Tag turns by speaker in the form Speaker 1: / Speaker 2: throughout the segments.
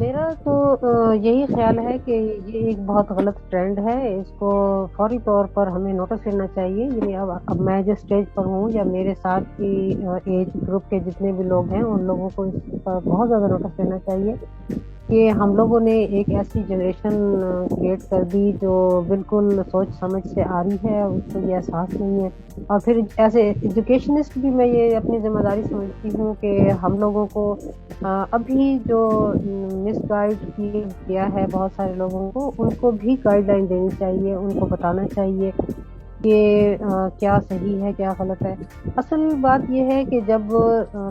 Speaker 1: میرا تو یہی خیال ہے کہ یہ ایک بہت غلط ٹرینڈ ہے، اس کو فوری طور پر ہمیں نوٹس لینا چاہیے. یعنی اب میں جس اسٹیج پر ہوں یا میرے ساتھ کی ایج گروپ کے جتنے بھی لوگ ہیں ان لوگوں کو اس پر بہت زیادہ نوٹس لینا چاہیے کہ ہم لوگوں نے ایک ایسی جنریشن کریٹ کر دی جو بالکل سوچ سمجھ سے آ رہی ہے، اس کو یہ احساس نہیں ہے. اور پھر ایسے ایجوکیشنسٹ بھی میں یہ اپنی ذمہ داری سمجھتی ہوں کہ ہم لوگوں کو ابھی جو مس گائیڈ کیا ہے بہت سارے لوگوں کو، ان کو بھی گائیڈ لائن دینی چاہیے، ان کو بتانا چاہیے کہ کیا صحیح ہے کیا غلط ہے. اصل بات یہ ہے کہ جب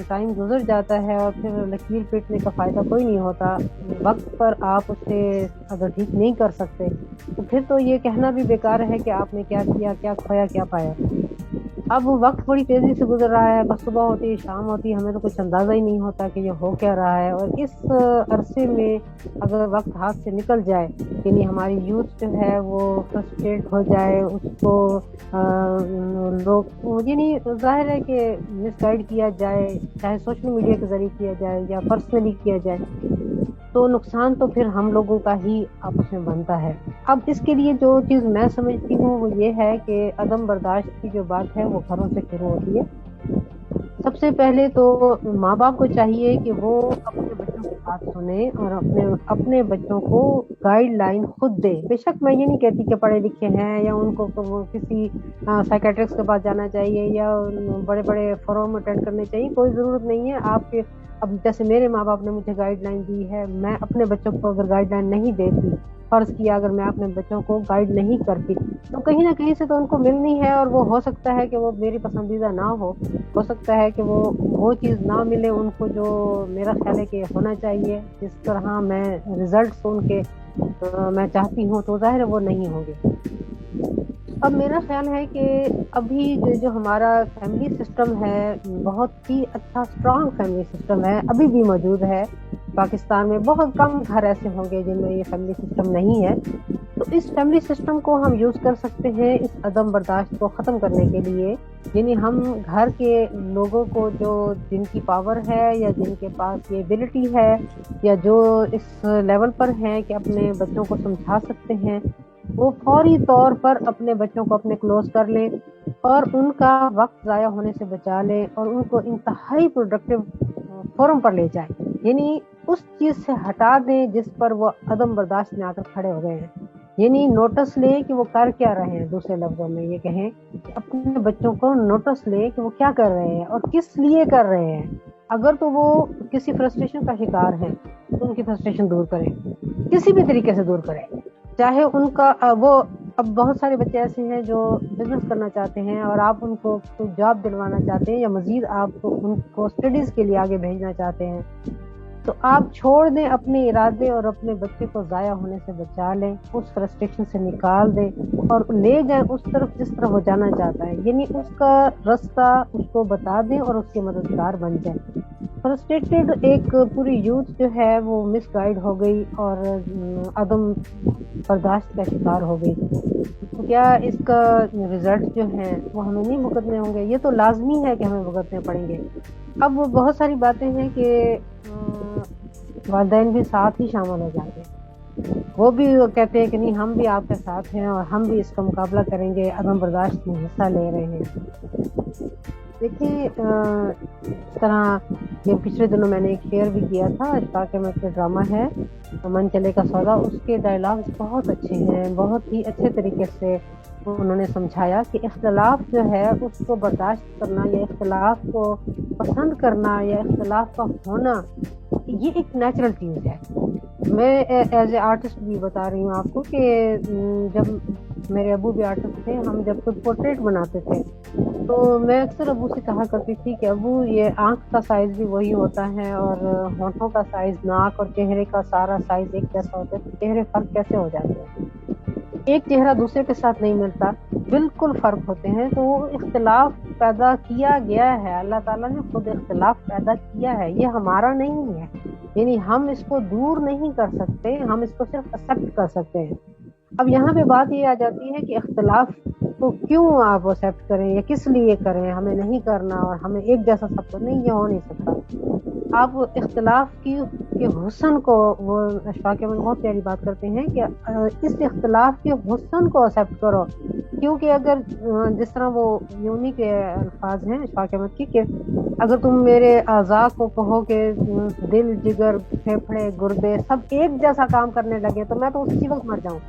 Speaker 1: ٹائم گزر جاتا ہے اور پھر لکیر پیٹنے کا فائدہ کوئی نہیں ہوتا، وقت پر آپ اسے اگر ٹھیک نہیں کر سکتے تو پھر تو یہ کہنا بھی بیکار ہے کہ آپ نے کیا کیا، کیا کھویا کیا پایا. اب وقت بڑی تیزی سے گزر رہا ہے، بس صبح ہوتی ہے شام ہوتی ہے، ہمیں تو کچھ اندازہ ہی نہیں ہوتا کہ یہ ہو کیا رہا ہے. اور اس عرصے میں اگر وقت ہاتھ سے نکل جائے، یعنی ہماری یوتھ جو ہے وہ فرسٹریٹ ہو جائے، اس کو لوگ یعنی ظاہر ہے کہ مس گائیڈ کیا جائے، چاہے سوشل میڈیا کے ذریعے کیا جائے یا پرسنلی کیا جائے، تو نقصان تو پھر ہم لوگوں کا ہی آپس میں بنتا ہے. اب اس کے لیے جو چیز میں سمجھتی ہوں وہ یہ ہے کہ عدم برداشت کی جو بات ہے وہ گھروں سے شروع ہوتی ہے. سب سے پہلے تو ماں باپ کو چاہیے کہ وہ اپنے بچوں کی بات سنیں اور اپنے بچوں کو گائیڈ لائن خود دے. بے شک میں یہ نہیں کہتی کہ پڑھے لکھے ہیں یا ان کو کسی سائیکیٹرسٹ کے پاس جانا چاہیے یا بڑے بڑے فورم اٹینڈ کرنے چاہیے، کوئی ضرورت نہیں ہے. آپ کے اب جیسے میرے ماں باپ نے مجھے گائیڈ لائن دی ہے، میں اپنے بچوں کو اگر گائیڈ لائن نہیں دیتی، فرض کیا اگر میں اپنے بچوں کو گائیڈ نہیں کرتی، تو کہیں نہ کہیں سے تو ان کو ملنی ہے. اور وہ ہو سکتا ہے کہ وہ میری پسندیدہ نہ ہو سکتا ہے کہ وہ چیز نہ ملے ان کو جو میرا خیال ہے کہ ہونا چاہیے، جس طرح میں ریزلٹس ان کے میں چاہتی ہوں، تو ظاہر ہے وہ نہیں ہوں گے. اب میرا خیال ہے کہ ابھی جو ہمارا فیملی سسٹم ہے بہت ہی اچھا اسٹرانگ فیملی سسٹم ہے، ابھی بھی موجود ہے پاکستان میں. بہت کم گھر ایسے ہوں گے جن میں یہ فیملی سسٹم نہیں ہے. تو اس فیملی سسٹم کو ہم یوز کر سکتے ہیں اس عدم برداشت کو ختم کرنے کے لیے. یعنی ہم گھر کے لوگوں کو جو جن کی پاور ہے یا جن کے پاس یہ ایبلٹی ہے یا جو اس لیول پر ہیں کہ اپنے بچوں کو سمجھا سکتے ہیں، وہ فوری طور پر اپنے بچوں کو اپنے کلوز کر لیں اور ان کا وقت ضائع ہونے سے بچا لیں اور ان کو انتہائی پروڈکٹیو فورم پر لے جائیں. یعنی اس چیز سے ہٹا دیں جس پر وہ عدم برداشت میں آ کر کھڑے ہو گئے ہیں. یعنی نوٹس لیں کہ وہ کر کیا رہے ہیں. دوسرے لفظوں میں یہ کہیں کہ اپنے بچوں کو نوٹس لیں کہ وہ کیا کر رہے ہیں اور کس لیے کر رہے ہیں. اگر تو وہ کسی فرسٹریشن کا شکار ہیں تو ان کی فرسٹریشن دور کریں، کسی بھی طریقے سے دور کریں. چاہے ان کا وہ اب بہت سارے بچے ایسے ہیں جو بزنس کرنا چاہتے ہیں اور آپ ان کو کوئی جاب دلوانا چاہتے ہیں یا مزید آپ ان کو اسٹڈیز کے لیے آگے بھیجنا چاہتے ہیں، تو آپ چھوڑ دیں اپنے ارادے اور اپنے بچے کو ضائع ہونے سے بچا لیں، اس فرسٹریشن سے نکال دیں اور لے جائیں اس طرف جس طرف وہ جانا چاہتا ہے. یعنی اس کا رستہ اس کو بتا دیں اور اس کے مددگار بن جائیں. فرسٹریٹڈ ایک پوری یوتھ جو ہے وہ مس گائیڈ ہو گئی اور عدم برداشت کا شکار ہو گئی. کیا اس کا رزلٹ جو ہے وہ ہمیں نہیں بھگتنے ہوں گے؟ یہ تو لازمی ہے کہ ہمیں بھگتنے پڑیں گے. اب بہت ساری باتیں ہیں کہ والدین بھی ساتھ ہی شامل ہو جاتے ہیں، وہ بھی کہتے ہیں کہ نہیں ہم بھی آپ کے ساتھ ہیں اور ہم بھی اس کا مقابلہ کریں گے، عدم برداشت میں حصہ لے رہے ہیں. دیکھیں اس طرح یہ پچھلے دنوں میں نے ایک شیئر بھی کیا تھا، اشفاق احمد کا ڈرامہ ہے من چلے کا سودا. اس کے ڈائلاگز بہت اچھے ہیں، بہت ہی اچھے طریقے سے انہوں نے سمجھایا کہ اختلاف جو ہے اس کو برداشت کرنا یا اختلاف کو پسند کرنا یا اختلاف کا ہونا یہ ایک نیچرل چیز ہے. میں ایز اے آرٹسٹ بھی بتا رہی ہوں آپ کو کہ جب میرے ابو بھی آرٹسٹ تھے، ہم جب خود پورٹریٹ بناتے تھے تو میں اکثر ابو سے کہا کرتی تھی کہ ابو یہ آنکھ کا سائز بھی وہی ہوتا ہے اور ہونٹوں کا سائز، ناک اور چہرے کا سارا سائز ایک جیسا ہوتا ہے، تو چہرے فرق کیسے ہو جاتے ہیں؟ ایک چہرہ دوسرے کے ساتھ نہیں ملتا، بالکل فرق ہوتے ہیں. تو وہ اختلاف پیدا کیا گیا ہے، اللہ تعالیٰ نے خود اختلاف پیدا کیا ہے، یہ ہمارا نہیں ہے. یعنی ہم اس کو دور نہیں کر سکتے، ہم اس کو صرف ایکسیپٹ کر سکتے ہیں. اب یہاں پہ بات یہ آ جاتی ہے کہ اختلاف کو کیوں آپ ایکسیپٹ کریں یا کس لیے کریں؟ ہمیں نہیں کرنا اور ہمیں ایک جیسا سب کو نہیں، یہ ہو نہیں سکتا. آپ اختلاف کی کے حسن کو، وہ اشفاق احمد بہت پیاری بات کرتے ہیں کہ اس اختلاف کے حسن کو ایکسیپٹ کرو، کیونکہ اگر جس طرح وہ یونی کے الفاظ ہیں اشفاق احمد کی کہ اگر تم میرے اعضاء کو کہو کہ دل، جگر، پھیپھڑے، گردے سب ایک جیسا کام کرنے لگے تو میں تو اسی وقت مر جاؤں.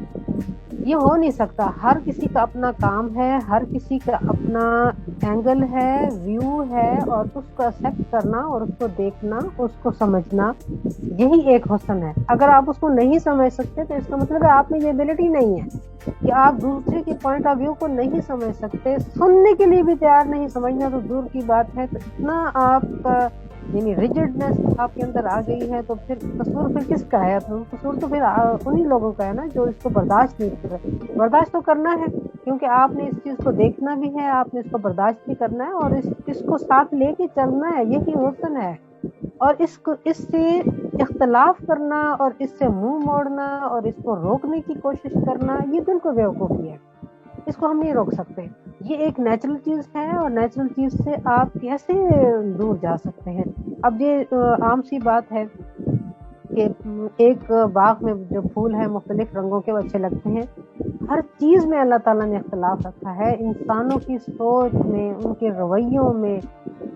Speaker 1: یہ ہو نہیں سکتا. ہر کسی کا اپنا کام ہے، ہر کسی کا اپنا اینگل ہے، ویو ہے، اور اس کو ایکسیپٹ کرنا اور اس کو دیکھنا، اس کو سمجھنا، یہی ایک حسن ہے. اگر آپ اس کو نہیں سمجھ سکتے تو اس کا مطلب ہے آپ میں یہ ایبلٹی نہیں ہے کہ آپ دوسرے کے پوائنٹ آف ویو کو نہیں سمجھ سکتے، سننے کے لیے بھی تیار نہیں، سمجھنا تو دور کی بات ہے. تو اتنا آپ کا یعنی ریجڈنس آپ کے اندر آ گئی ہے تو پھر قصور پھر کس کا ہے؟ قصور تو پھر انہی لوگوں کا ہے نا جو اس کو برداشت نہیں کر رہے. برداشت تو کرنا ہے کیونکہ آپ نے اس چیز کو دیکھنا بھی ہے، آپ نے اس کو برداشت بھی کرنا ہے اور اس کو ساتھ لے کے چلنا ہے. یہی حسن ہے. اور اس سے اختلاف کرنا اور اس سے منہ موڑنا اور اس کو روکنے کی کوشش کرنا یہ بالکل بیوقوفی ہے. اس کو ہم نہیں روک سکتے. یہ ایک نیچرل چیز ہے اور نیچرل چیز سے آپ کیسے دور جا سکتے ہیں؟ اب یہ عام سی بات ہے کہ ایک باغ میں جو پھول ہیں مختلف رنگوں کے وہ اچھے لگتے ہیں. ہر چیز میں اللہ تعالیٰ نے اختلاف رکھا ہے. انسانوں کی سوچ میں، ان کے رویوں میں،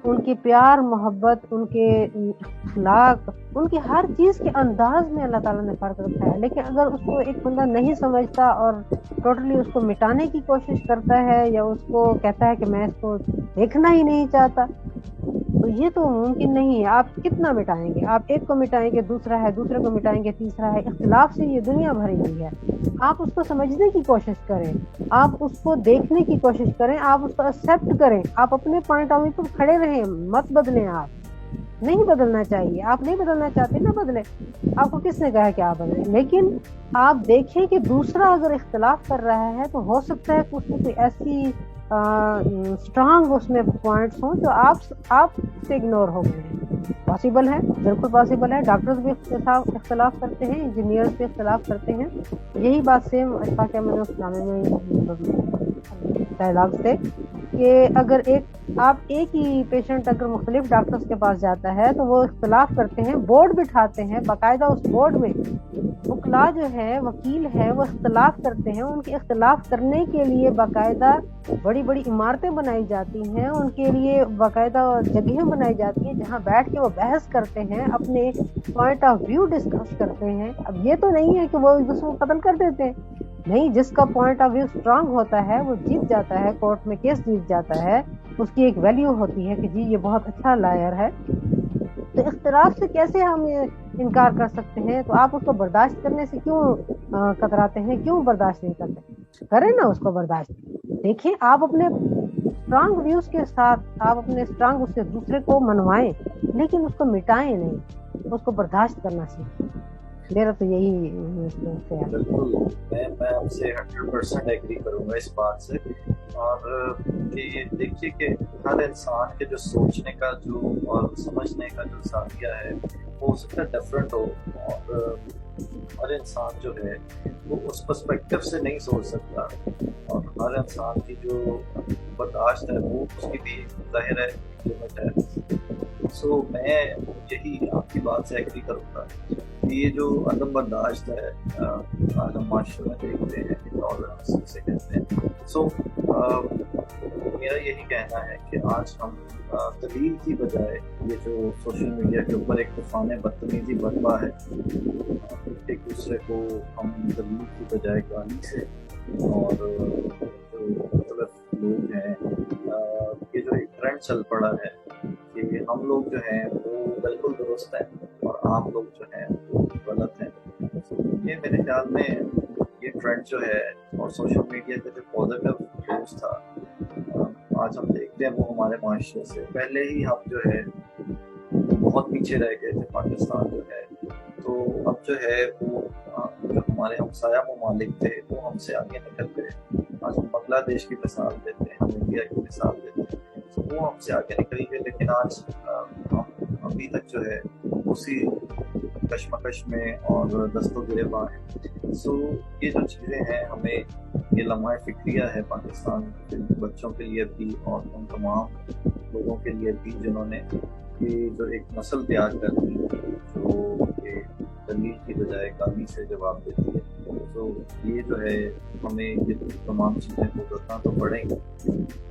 Speaker 1: ان کے پیار محبت، ان کے اخلاق، ان کی ہر چیز کے انداز میں اللہ تعالیٰ نے فرق رکھا ہے. لیکن اگر اس کو ایک بندہ نہیں سمجھتا اور ٹوٹلی اس کو مٹانے کی کوشش کرتا ہے یا اس کو کہتا ہے کہ میں اس کو دیکھنا ہی نہیں چاہتا، تو یہ تو ممکن نہیں ہے. آپ کتنا مٹائیں گے؟ آپ ایک کو مٹائیں گے دوسرا ہے، دوسرے کو مٹائیں گے تیسرا ہے. اختلاف سے یہ دنیا بھری ہوئی ہے. آپ اس کو سمجھنے کی کوشش کریں، آپ اس کو دیکھنے کی کوشش کریں، آپ اس کو ایکسیپٹ کریں. آپ اپنے پوائنٹ آف ویو پر کھڑے رہیں، مت بدلیں. آپ نہیں بدلنا چاہیے، آپ نہیں بدلنا چاہتے نہ بدلیں. آپ کو کس نے کہا کہ آپ بدلیں؟ لیکن آپ دیکھیں کہ دوسرا اگر اختلاف کر رہا ہے تو ہو سکتا ہے کہ اس میں کوئی ایسی اسٹرانگ اس میں پوائنٹس ہوں جو آپ سے اگنور ہو گئے ہیں. پاسبل ہے، بالکل پاسبل ہے. ڈاکٹرز بھی اختلاف کرتے ہیں، انجینئرز بھی اختلاف کرتے ہیں. یہی بات سیم اشفاق احمد اس نامے میں ڈائلاگ سے کہ اگر آپ ایک ہی پیشنٹ اگر مختلف ڈاکٹرز کے پاس جاتا ہے تو وہ اختلاف کرتے ہیں، بورڈ بٹھاتے ہیں باقاعدہ. اس بورڈ میں وکلا جو ہے، وکیل ہے، وہ اختلاف کرتے ہیں. ان کے اختلاف کرنے کے لیے باقاعدہ بڑی بڑی عمارتیں بنائی جاتی ہیں، ان کے لیے باقاعدہ جگہیں بنائی جاتی ہیں جہاں بیٹھ کے وہ بحث کرتے ہیں، اپنے پوائنٹ آف ویو ڈسکس کرتے ہیں. اب یہ تو نہیں ہے کہ وہ ایک دوسرے کو قتل کر دیتے ہیں. نہیں، جس کا پوائنٹ آف ویو اسٹرانگ ہوتا ہے وہ جیت جاتا ہے، کورٹ میں کیس جیت جاتا ہے. اس کی ایک ویلیو ہوتی ہے کہ جی یہ بہت اچھا لائر ہے. تو اختلاف سے کیسے ہم انکار کر سکتے ہیں؟ تو آپ اس کو برداشت کرنے سے کیوں کتراتے ہیں؟ کیوں برداشت نہیں کرتے؟ کریں نا اس کو برداشت. دیکھیں، آپ اپنے اسٹرانگ ویوز کے ساتھ آپ اپنے اسٹرانگ اس سے دوسرے کو منوائیں، لیکن اس کو مٹائیں نہیں، اس کو برداشت کرنا سیکھیں. میرا تو یہی خیال ہے.
Speaker 2: بالکل میں آپ سے 100% ایگری کروں گا اس بات سے. اور یہ دیکھیے کہ ہر انسان کے جو سوچنے کا جو اور سمجھنے کا جو زاویہ ہے وہ ہو سکتا ہے ڈفرینٹ ہو، اور ہر انسان جو ہے وہ اس پرسپیکٹو سے نہیں سوچ سکتا، اور ہر انسان کی جو برداشت ہے وہ اس کی بھی ظاہر ہے لمٹ ہے. سو میں یہی آپ کی بات سے ایگری کروں گا. یہ جو عدم برداشت ہے آج ہم معاشرے میں دیکھتے ہیں، انٹالرنس جسے کہتے ہیں. سو میرا یہی کہنا ہے کہ آج ہم دلیل کی بجائے یہ جو سوشل میڈیا کے اوپر ایک طوفان بدتمیزی برپا ہے، ایک دوسرے کو ہم دلیل کی بجائے گالی سے، اور جو مختلف لوگ ہیں، یہ جو ایک ٹرینڈ چل پڑا ہے کہ ہم لوگ جو ہیں وہ بالکل درست ہیں اور آپ لوگ جو ہیں وہ غلط ہیں. یہ میرے خیال میں یہ ٹرینڈ جو ہے اور سوشل میڈیا کا جو پازیٹیو یوز تھا آج ہم دیکھتے ہیں وہ ہمارے معاشرے سے پہلے ہی ہم جو ہے بہت پیچھے رہ گئے تھے. پاکستان جو ہے تو اب جو ہے وہ جو ہمارے ہمسایہ ممالک تھے وہ ہم سے آگے نکل گئے. آج ہم بنگلہ دیش کی مثال دیتے ہیں، ہم انڈیا کی مثال دیتے ہیں، وہ ہم سے آگے نکل گئے. لیکن آج ہم ابھی تک جو ہے اسی کشمکش میں اور دست و گریباں ہیں. سو یہ جو چیزیں ہیں ہمیں یہ لمحہ فکریہ ہے پاکستان کے بچوں کے لیے بھی اور ان تمام لوگوں کے لیے بھی جنہوں نے یہ جو ایک نسل تیار کر دی جو بجائے گالی سے جواب دیتی ہے. تو یہ جو ہے ہمیں یہ تمام چیزیں کو کرنا تو پڑیں گی,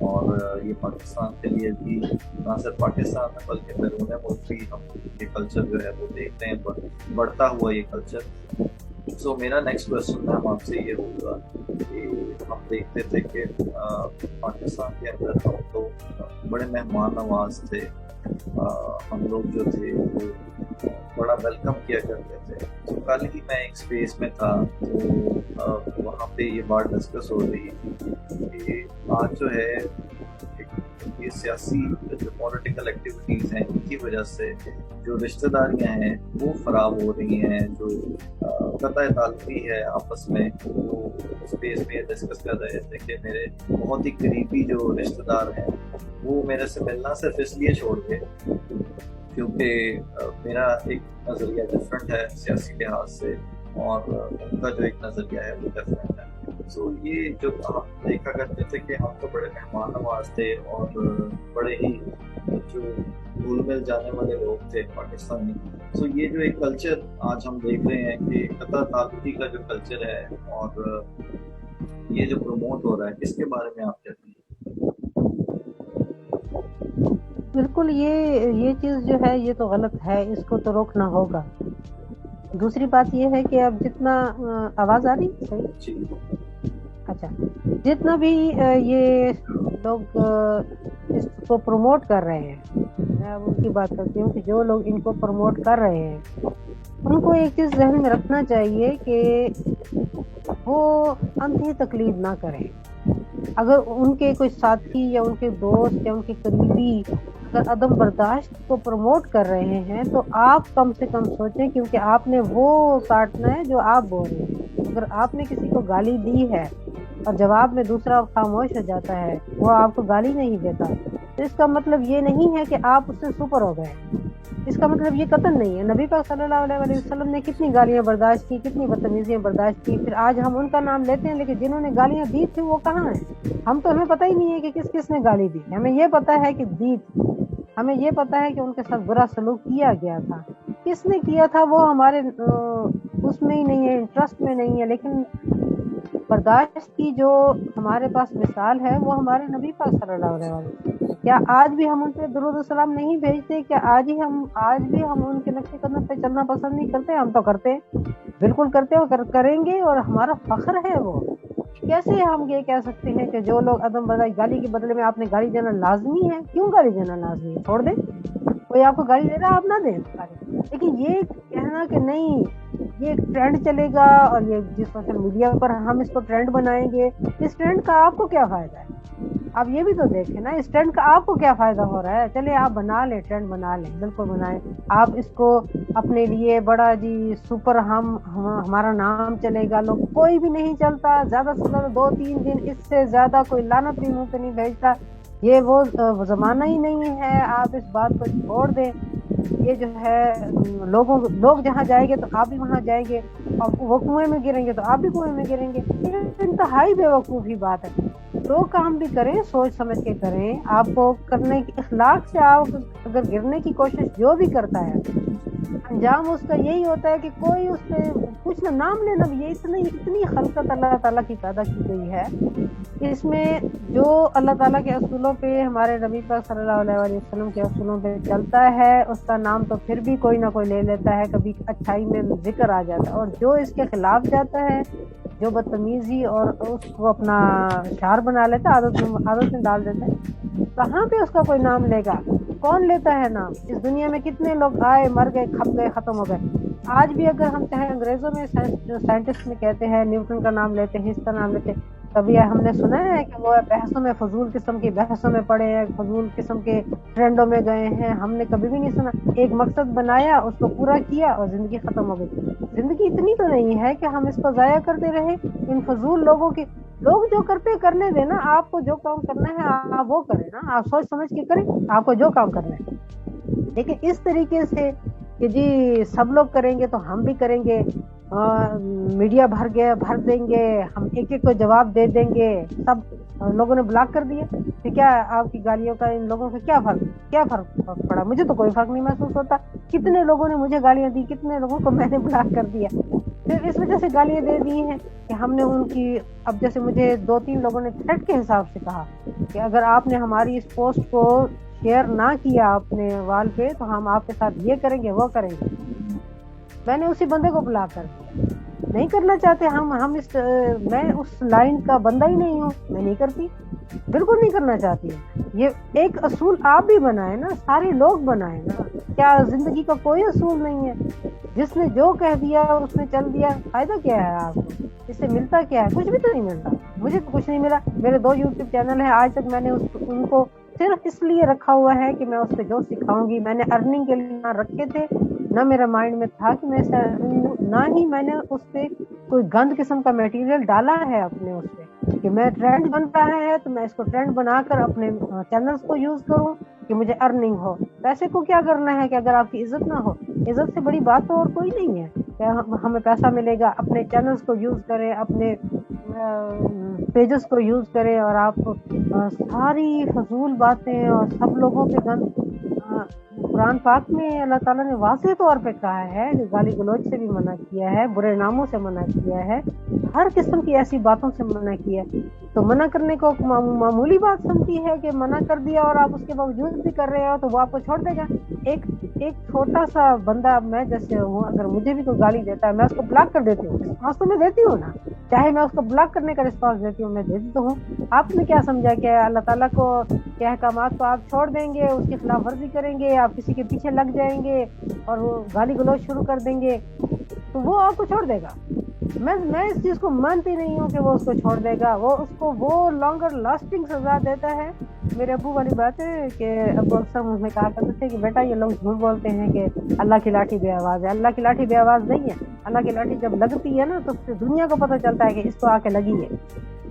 Speaker 2: اور یہ پاکستان کے لیے بھی نہ صرف پاکستان میں بلکہ بیرون ملک بھی ہم یہ کلچر جو ہے وہ دیکھتے ہیں بڑھتا ہوا یہ کلچر. سو میرا نیکسٹ کوشچن میم آپ سے یہ ہوگا کہ ہم دیکھتے تھے کہ پاکستان کے اندر ہم تو بڑے مہمان نواز تھے, ہم لوگ جو تھے وہ بڑا ویلکم کیا کرتے تھے. تو کل ہی میں ایک اسپیس میں تھا تو وہاں پہ یہ بات ڈسکس ہو رہی تھی کہ آج جو ہے یہ سیاسی جو پولیٹیکل ایکٹیویٹیز ہیں ان کی وجہ سے جو رشتہ داریاں ہیں وہ خراب ہو رہی ہیں, جو قطع تعلقی ہے آپس میں. وہ اسپیس میں ڈسکس کر رہے تھے کہ میرے بہت ہی قریبی جو رشتہ دار ہیں وہ میرے سے ملنا صرف اس لیے چھوڑ گئے کیونکہ میرا ایک نظریہ ڈفرینٹ ہے سیاسی لحاظ سے, اور ان کا جو ایک نظریہ ہے وہ ڈفرینٹ ہے. سو یہ جو ہم دیکھا کرتے تھے کہ ہم تو بڑے مہمان نواز تھے اور بڑے ہی جو گھل مل جانے والے لوگ تھے پاکستانی. سو یہ جو ایک کلچر آج ہم دیکھ رہے ہیں کہ قطع تعلقی کا جو کلچر ہے اور یہ جو پروموٹ ہو رہا ہے, اس کے بارے میں آپ کہتے ہیں؟
Speaker 1: بالکل یہ چیز جو ہے یہ تو غلط ہے, اس کو تو روکنا ہوگا. دوسری بات یہ ہے کہ اب جتنا آواز آ رہی ہے صحیح, اچھا, جتنا بھی یہ لوگ اس کو پروموٹ کر رہے ہیں, میں اب ان کی بات کرتی ہوں کہ جو لوگ ان کو پروموٹ کر رہے ہیں ان کو ایک چیز ذہن میں رکھنا چاہیے کہ وہ انتہی تقلید نہ کریں. اگر ان کے کوئی ساتھی یا ان کے دوست یا ان کے قریبی اگر عدم برداشت کو پروموٹ کر رہے ہیں تو آپ کم سے کم سوچیں, کیونکہ آپ نے وہ کاٹنا ہے جو آپ بول رہے ہیں. اگر آپ نے کسی کو گالی دی ہے اور جواب میں دوسرا خاموش ہو جاتا ہے, وہ آپ کو گالی نہیں دیتا, تو اس کا مطلب یہ نہیں ہے کہ آپ اس سے سپر ہو گئے. اس کا مطلب یہ قطعاً نہیں ہے. نبی پاک صلی اللہ علیہ وسلم نے کتنی گالیاں برداشت کی, کتنی بدتمیزیاں برداشت کی. پھر آج ہم ان کا نام لیتے ہیں, لیکن جنہوں نے گالیاں دی تھی وہ کہاں ہیں؟ ہم تو ہمیں پتہ ہی نہیں ہے کہ کس کس نے گالی دی. ہمیں یہ پتہ ہے کہ دی تھی, ہمیں یہ پتہ ہے کہ ان کے ساتھ برا سلوک کیا گیا تھا. کس نے کیا تھا وہ ہمارے اس میں ہی نہیں ہے, انٹرسٹ میں نہیں ہے. لیکن برداشت کی جو ہمارے پاس مثال ہے وہ ہمارے نبی پاک صلی اللہ علیہ وسلم. کیا آج بھی ہم ان پہ درود السلام نہیں بھیجتے؟ کیا آج بھی ہم ان کے نقش قدم پہ چلنا پسند نہیں کرتے؟ ہم تو کرتے ہیں, بالکل کرتے اور کریں گے, اور ہمارا فخر ہے وہ. کیسے ہم یہ کہہ سکتے ہیں کہ جو لوگ عدم برداشت, گالی کے بدلے میں آپ نے گالی دینا لازمی ہے؟ کیوں گالی دینا لازمی ہے؟ چھوڑ دیں, کوئی آپ کو گالی دے رہا آپ نہ دیں. لیکن یہ کہنا کہ نہیں یہ ایک ٹرینڈ چلے گا اور یہ جس سوشل میڈیا پر ہم اس کو ٹرینڈ بنائیں گے, اس ٹرینڈ کا آپ کو کیا فائدہ ہے؟ آپ یہ بھی تو دیکھیں نا, اس ٹرینڈ کا آپ کو کیا فائدہ ہو رہا ہے؟ چلے آپ بنا لیں, ٹرینڈ بنا لیں, بالکل بنائیں. آپ اس کو اپنے لیے بڑا جی سپر ہمارا نام چلے گا. لوگ کوئی بھی نہیں چلتا, زیادہ سے زیادہ 2-3 دن, اس سے زیادہ کوئی لعنت بھی منہ پہ نہیں بھیجتا. یہ وہ زمانہ ہی نہیں ہے. آپ اس بات کو چھوڑ دیں. یہ جو ہے لوگ جہاں جائیں گے تو آپ بھی وہاں جائیں گے, اور وہ کنویں میں گریں گے تو آپ بھی کنویں میں گریں گے. یہ انتہائی بے وقوفی بات ہے. دو کام بھی کریں, سوچ سمجھ کے کریں. آپ کو کرنے کی اخلاق سے آپ اگر گرنے کی کوشش جو بھی کرتا ہے, انجام اس کا یہی ہوتا ہے کہ کوئی اس پہ کچھ نام لینا بھی. یہ اتنی خلقت اللہ تعالیٰ کی پیدا کی گئی ہے, اس میں جو اللہ تعالیٰ کے اصولوں پہ, ہمارے نبی پاک صلی اللہ علیہ وسلم کے اصولوں پہ چلتا ہے, اس کا نام تو پھر بھی کوئی نہ کوئی لے لیتا ہے. کبھی اچھائی میں ذکر آ جاتا ہے, اور جو اس کے خلاف جاتا ہے, جو بدتمیزی اور اس کو اپنا شعار بنا لیتا ہے, عادت میں ڈال دیتا ہے, کہاں پہ اس کا کوئی نام لے گا؟ کون لیتا ہے نام؟ اس دنیا میں کتنے لوگ آئے, مر گئے, کھپ گئے, ختم ہو گئے. آج بھی اگر ہم چاہے انگریزوں میں جو سائنٹسٹ میں کہتے ہیں, نیوٹن کا نام لیتے ہیں, اس کا نام لیتے ہیں, کبھی ہم نے سنا ہے کہ وہ بحثوں میں, فضول قسم کی بحثوں میں پڑے ہیں, فضول قسم کے ٹرینڈوں میں گئے ہیں؟ ہم نے کبھی بھی نہیں سنا. ایک مقصد بنایا, اس کو پورا کیا, اور زندگی ختم ہو گئی. زندگی اتنی تو نہیں ہے کہ ہم اس کو ضائع کرتے رہیں ان فضول لوگوں کی. لوگ جو کرتے کرنے دیں نا, آپ کو جو کام کرنا ہے آپ وہ کریں نا, آپ سوچ سمجھ کے کریں آپ کو جو کام کرنا ہے. لیکن اس طریقے سے کہ جی سب لوگ کریں گے تو ہم بھی کریں گے, میڈیا بھر دیں گے, ہم ایک ایک کو جواب دے دیں گے, سب لوگوں نے بلاک کر دیا، تو کیا آپ کی گالیوں کا ان لوگوں سے کیا فرق پڑا؟ مجھے تو کوئی فرق نہیں محسوس ہوتا. کتنے لوگوں نے مجھے گالیاں دی، کتنے لوگوں کو میں نے بلاک کر دیا صرف اس وجہ سے گالیاں دے دی ہیں کہ ہم نے ان کی. اب جیسے مجھے 2-3 لوگوں نے تھریٹ کے حساب سے کہا کہ اگر آپ نے ہماری اس پوسٹ کو شیئر نہ کیا اپنے وال پہ تو ہم آپ کے ساتھ یہ کریں گے وہ کریں گے. میں نے اسی بندے کو بلاک کر دیا. نہیں کرنا چاہتے ہم میں اس لائن کا بندہ ہی نہیں ہوں، میں نہیں کرتی، بالکل نہیں کرنا چاہتی. یہ ایک اصول آپ بھی بنائے نا، سارے لوگ بنائے نا. کیا زندگی کا کوئی اصول نہیں ہے؟ جس نے جو کہہ دیا اور اس نے چل دیا، فائدہ کیا ہے آپ کو؟ اس سے ملتا کیا ہے؟ کچھ بھی تو نہیں ملتا. مجھے تو کچھ نہیں ملا. میرے 2 یوٹیوب چینل ہیں، آج تک میں نے ان کو صرف اس لیے رکھا ہوا ہے کہ میں اس پہ جو سکھاؤں گی. میں نے ارننگ کے لیے نہ رکھے تھے، نہ میرا مائنڈ میں تھا کہ میں اسے نہ ہی میں نے اس پہ کوئی گند قسم کا میٹیریل ڈالا ہے اپنے اس پہ کہ میں ٹرینڈ بن رہا ہے تو میں اس کو ٹرینڈ بنا کر اپنے چینلز کو یوز کروں کہ مجھے ارننگ ہو. پیسے کو کیا کرنا ہے کہ اگر آپ کی عزت نہ ہو؟ عزت سے بڑی بات تو اور کوئی نہیں ہے کہ ہمیں پیسہ ملے گا. اپنے چینلز کو یوز کریں، اپنے پیجز کو یوز کریں، اور آپ ساری فضول باتیں اور سب لوگوں کے گند. قرآن پاک میں اللہ تعالیٰ نے واضح طور پہ کہا ہے کہ گالی گلوچ سے بھی منع کیا ہے، برے ناموں سے منع کیا ہے، ہر قسم کی ایسی باتوں سے منع کیا ہے. تو منع کرنے کو معمولی بات سمجھی ہے کہ منع کر دیا اور آپ اس کے باوجود بھی کر رہے ہو تو وہ آپ کو چھوڑ دے گا. ایک چھوٹا سا بندہ میں جیسے ہوں، اگر مجھے بھی کوئی گالی دیتا ہے میں اس کو بلاک کر دیتی ہوں. رسپانس تو میں دیتی ہوں نا، چاہے میں اس کو بلاک کرنے کا رسپانس دیتی ہوں، میں دیتی تو ہوں. آپ نے کیا سمجھا کہ اللہ تعالیٰ کو کے احکامات کو آپ چھوڑ دیں گے، اس کی خلاف ورزی کریں گے، آپ کسی کے پیچھے لگ جائیں گے اور وہ گالی گلوچ شروع کر دیں گے تو وہ آپ کو چھوڑ دے گا؟ میں اس چیز کو مانتی نہیں ہوں کہ وہ اس کو چھوڑ دے گا. وہ اس کو وہ لانگر لاسٹنگ سزا دیتا ہے. میرے ابو والی بات ہے کہ ابو اکثر مجھ میں کہا کرتے تھے کہ بیٹا یہ لوگ جھوٹ بولتے ہیں کہ اللہ کی لاٹھی بے آواز ہے. اللہ کی لاٹھی بے آواز نہیں ہے. اللہ کی لاٹھی جب لگتی ہے نا تو دنیا کو پتہ چلتا ہے کہ اس کو آ کے لگی ہے.